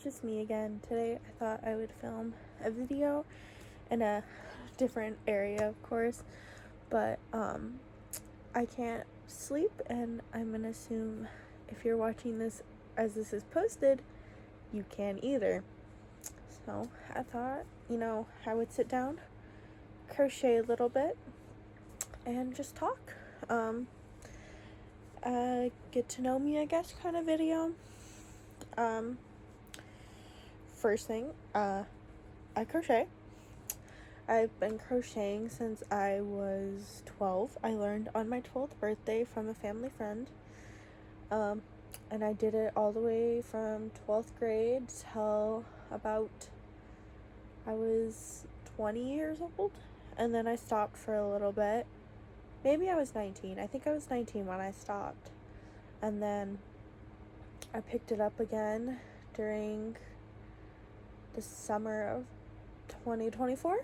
it's just me again. Today I thought I would film a video in a different area, of course, but I can't sleep, and I'm gonna assume if you're watching this as this is posted, you can't either. So I thought, I would sit down, crochet a little bit, and just talk. Get to know me, I guess, kind of video. First thing, I crochet. I've been crocheting since I was 12. I learned on my 12th birthday from a family friend. And I did it all the way from 12th grade till about I was 20 years old. And then I stopped for a little bit. Maybe I was 19. I think I was 19 when I stopped. And then I picked it up again during the summer of 2024.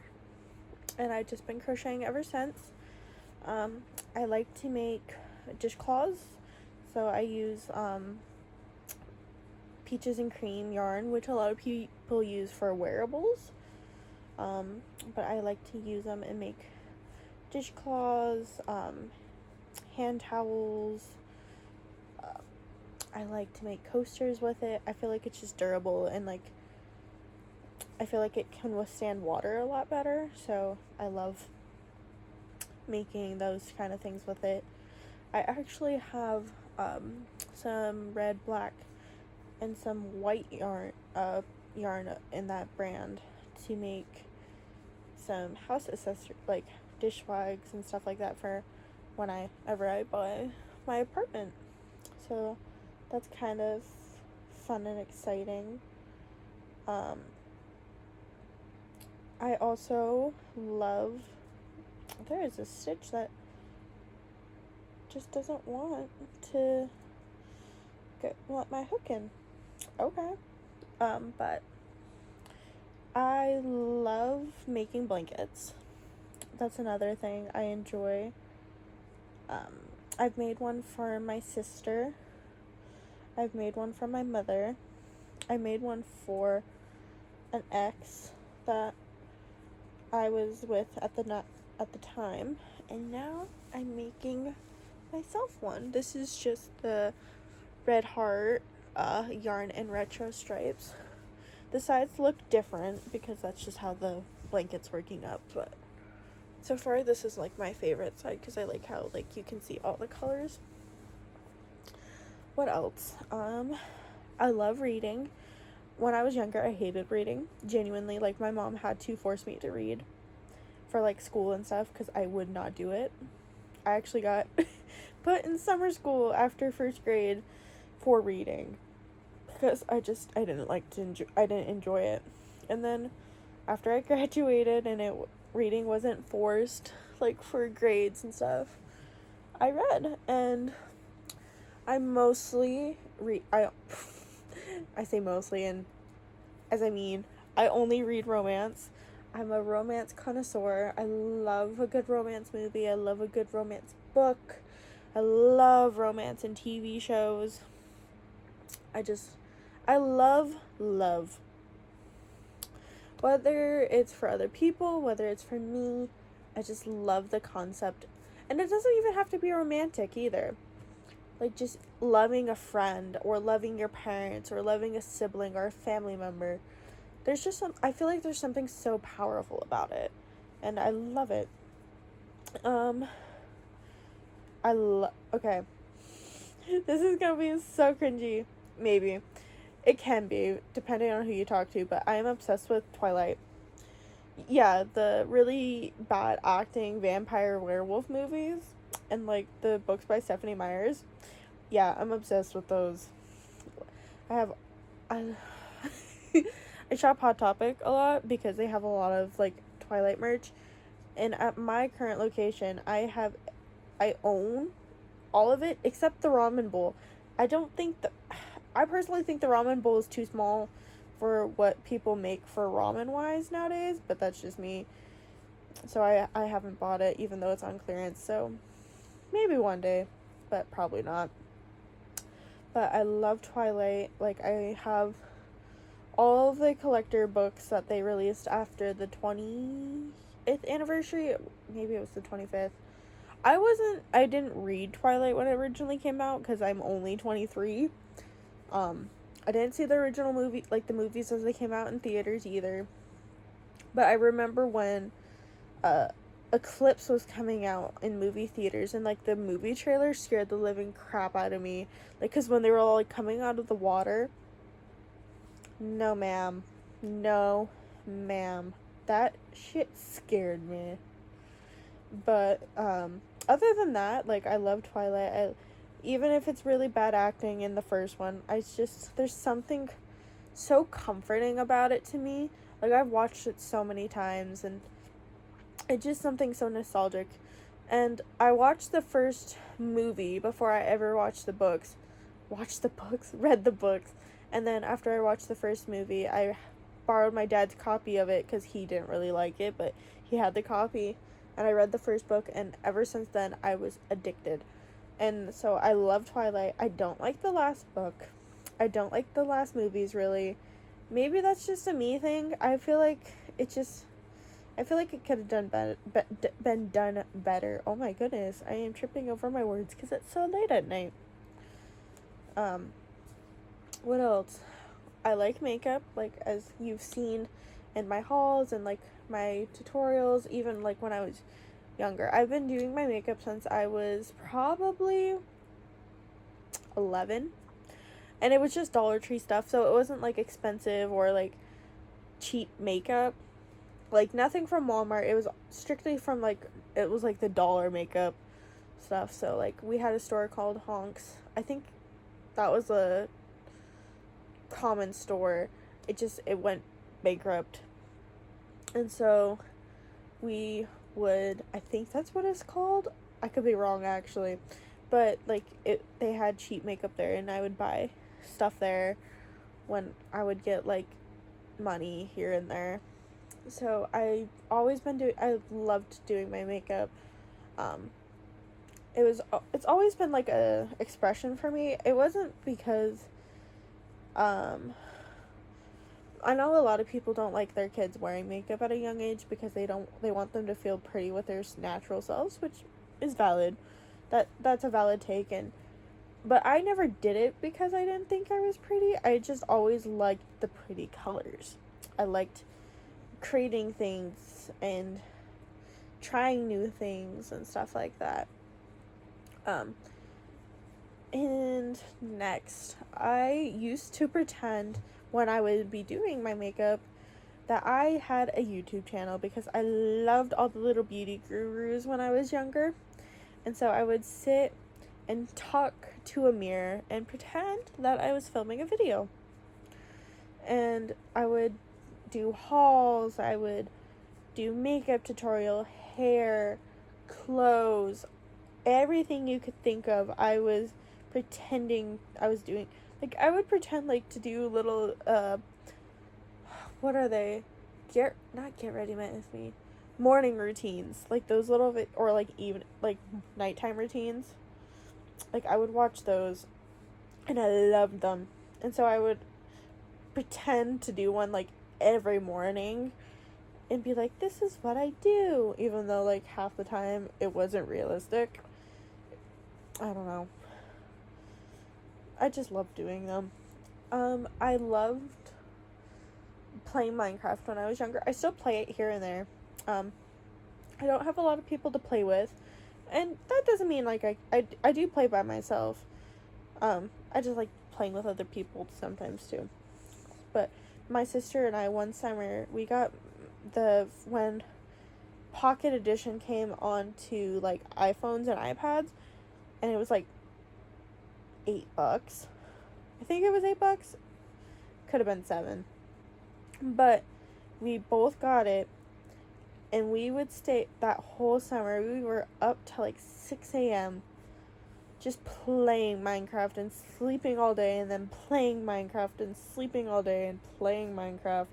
And I've just been crocheting ever since. I like to make dishcloths. So I use peaches and cream yarn, which a lot of people use for wearables. But I like to use them and make dishcloths, hand towels. I like to make coasters with it. I feel like it's just durable, and I feel like it can withstand water a lot better. So I love making those kind of things with it. I actually have some red, black, and some white yarn in that brand to make some house accessories, like dish wags and stuff like that, for whenever I buy my apartment. So that's kind of fun and exciting. I also love, there is a stitch that just doesn't want to let my hook in. Okay. But I love making blankets. That's another thing I enjoy. I've made one for my sister. I've made one for my mother. I made one for an ex that I was with at the time, and now I'm making myself one. This is just the Red Heart yarn and retro stripes. The sides look different because that's just how the blanket's working up, but so far this is my favorite side because I like how you can see all the colors. What else? I love reading. When I was younger, I hated reading. Genuinely, my mom had to force me to read for school and stuff because I would not do it. I actually got put in summer school after first grade for reading because I didn't enjoy it. And then after I graduated and reading wasn't forced for grades and stuff, I read, and I mostly I say mostly, and as I mean, I only read romance. I'm a romance connoisseur. I love a good romance movie. I love a good romance book. I love romance in TV shows. I love. Whether it's for other people, whether it's for me, I just love the concept. And it doesn't even have to be romantic either. Just loving a friend, or loving your parents, or loving a sibling or a family member. I feel like there's something so powerful about it, and I love it. Okay. This is gonna be so cringy. Maybe. It can be, depending on who you talk to, but I am obsessed with Twilight. Yeah, the really bad acting vampire werewolf movies, and the books by Stephenie Meyers. Yeah, I'm obsessed with those. I shop Hot Topic a lot because they have a lot of Twilight merch, and at my current location I own all of it except the ramen bowl. I personally think the ramen bowl is too small for what people make for ramen wise nowadays, but that's just me. So I haven't bought it, even though it's on clearance, so maybe one day, but probably not. But I love Twilight. I have all of the collector books that they released after the 20th anniversary, maybe it was the 25th. I didn't read Twilight when it originally came out because I'm only 23. I didn't see the original movie, like the movies as they came out in theaters either. But I remember when Eclipse was coming out in movie theaters, and like the movie trailer scared the living crap out of me. Like, because when they were all like coming out of the water, no ma'am, no ma'am, that shit scared me. But other than that, like, I love Twilight. Even if it's really bad acting in the first one, there's something so comforting about it to me. Like, I've watched it so many times, and it's just something so nostalgic. And I watched the first movie before I ever watched the books. Read the books. And then after I watched the first movie, I borrowed my dad's copy of it because he didn't really like it, but he had the copy. And I read the first book, and ever since then, I was addicted. And so I love Twilight. I don't like the last book. I don't like the last movies, really. Maybe that's just a me thing. I feel like it could have been done better. Oh my goodness, I am tripping over my words because it's so late at night. What else? I like makeup, like, as you've seen in my hauls and like my tutorials, even like when I was younger. I've been doing my makeup since I was probably 11, and it was just Dollar Tree stuff, so it wasn't like expensive or like cheap makeup, like nothing from Walmart. It was strictly from like, it was like the dollar makeup stuff. So like we had a store called Honks. I think that was a common store. It went bankrupt, and so we would, I think that's what it's called, I could be wrong actually, but like they had cheap makeup there, and I would buy stuff there when I would get like money here and there. So I loved doing my makeup. It's always been like a expression for me. It wasn't because I know a lot of people don't like their kids wearing makeup at a young age because they want them to feel pretty with their natural selves, which is valid. That's a valid take, but I never did it because I didn't think I was pretty. I just always liked the pretty colors. I liked creating things and trying new things and stuff like that. And next, I used to pretend when I would be doing my makeup that I had a YouTube channel because I loved all the little beauty gurus when I was younger. And so I would sit and talk to a mirror and pretend that I was filming a video. And I would do hauls, I would do makeup tutorial, hair, clothes, everything you could think of. I was pretending I was doing. Like, I would pretend like to do little what are they? Not get ready with me. Morning routines, like those little or like even like nighttime routines. Like, I would watch those, and I loved them, and so I would pretend to do one like every morning, and be like, this is what I do, even though like half the time it wasn't realistic. I don't know. I just loved doing them. I loved playing Minecraft when I was younger. I still play it here and there. I don't have a lot of people to play with, and that doesn't mean like I do play by myself. I just like playing with other people sometimes too. But my sister and I, one summer, we got when Pocket Edition came onto like iPhones and iPads, and it was like $8. I think it was $8. Could have been $7. But we both got it, and we would stay that whole summer. We were up till like 6 a.m. just playing Minecraft and sleeping all day, and then playing Minecraft and sleeping all day and playing Minecraft.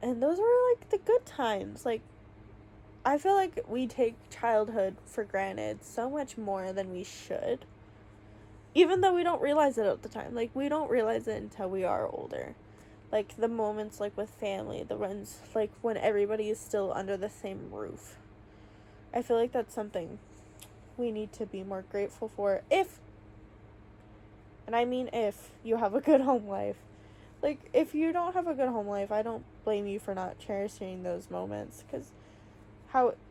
And those were like the good times. Like, I feel like we take childhood for granted so much more than we should. even though we don't realize it at the time. Like, we don't realize it until we are older. Like, the moments, like, with family, the ones, like, when everybody is still under the same roof. I feel like that's something we need to be more grateful for if, and I mean if, you have a good home life. Like, if you don't have a good home life, I don't blame you for not cherishing those moments, because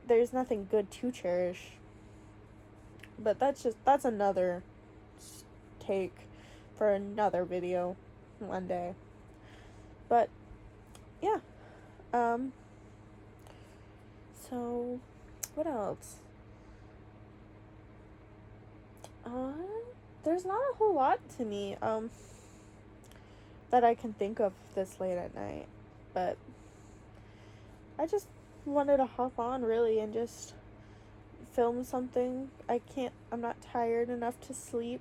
there's nothing good to cherish. But that's another take for another video one day. But yeah, so what else? There's not a whole lot to me that I can think of this late at night, but I just wanted to hop on really and just film something. I'm not tired enough to sleep,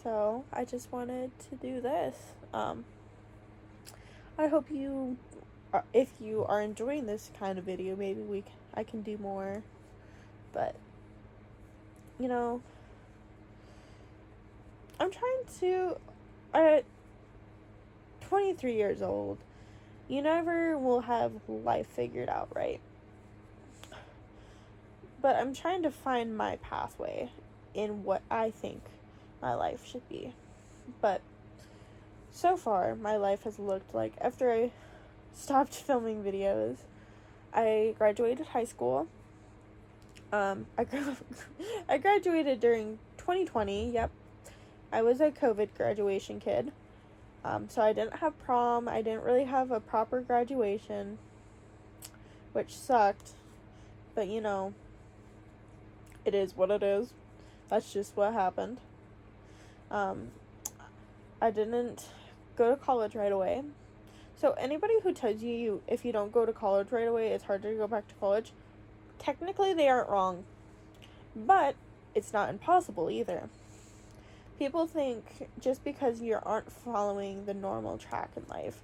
so I just wanted to do this. I hope you, if you are enjoying this kind of video, maybe I can do more, but, you know, I'm trying to, at 23 years old, you never will have life figured out, right? But I'm trying to find my pathway in what I think my life should be. But so far, my life has looked like, after I stopped filming videos, I graduated high school. I graduated during 2020, yep. I was a COVID graduation kid. So I didn't have prom. I didn't really have a proper graduation, which sucked. But, you know, it is what it is. That's just what happened. I didn't go to college right away. So anybody who tells you if you don't go to college right away, it's harder to go back to college, technically they aren't wrong. But it's not impossible either. People think just because you aren't following the normal track in life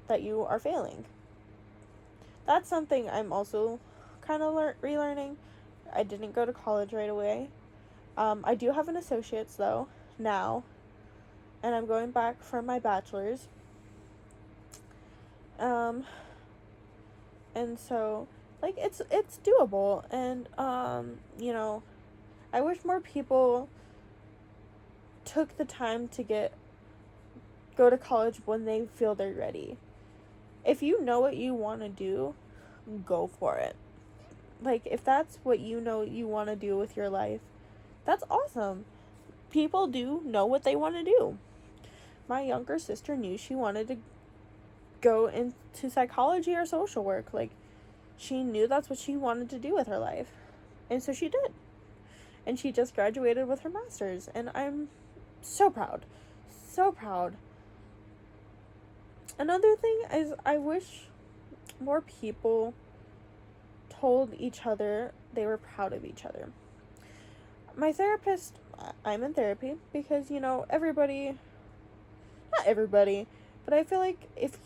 that you are failing. That's something I'm also kind of relearning. I didn't go to college right away. I do have an associate's though now, and I'm going back for my bachelor's. And so, like, it's doable, and you know, I wish more people took the time to go to college when they feel they're ready. If you know what you want to do, go for it. Like, if that's what you know you want to do with your life, that's awesome. People do know what they want to do. My younger sister knew she wanted to go into psychology or social work. Like, she knew that's what she wanted to do with her life. And so she did. And she just graduated with her master's. And I'm so proud. So proud. Another thing is, I wish more people told each other they were proud of each other. My therapist, I'm in therapy because, you know, not everybody, but I feel like if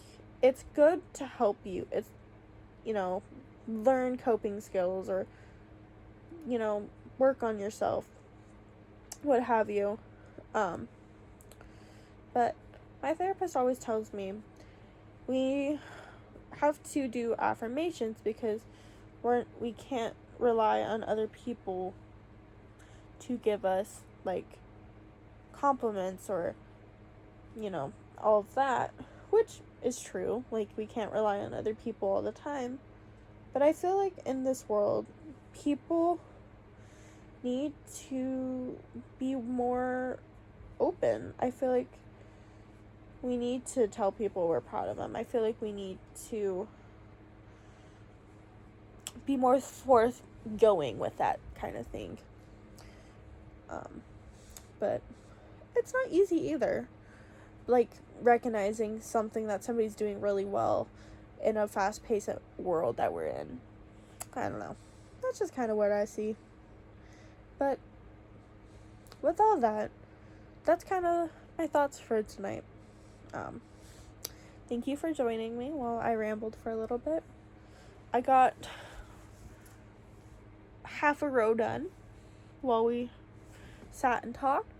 it's good to help you, it's, you know, learn coping skills or, you know, work on yourself, what have you. But my therapist always tells me we have to do affirmations because we can't rely on other people to give us, like, compliments or, you know, all of that, which is true. Like, we can't rely on other people all the time. But I feel like in this world, people need to be more open. I feel like we need to tell people we're proud of them. I feel like we need to be more forthgoing with that kind of thing. But it's not easy either. Like, recognizing something that somebody's doing really well in a fast-paced world that we're in. I don't know. That's just kind of what I see. But with all that, that's kind of my thoughts for tonight. Thank you for joining me while I rambled for a little bit. I got half a row done while we sat and talked.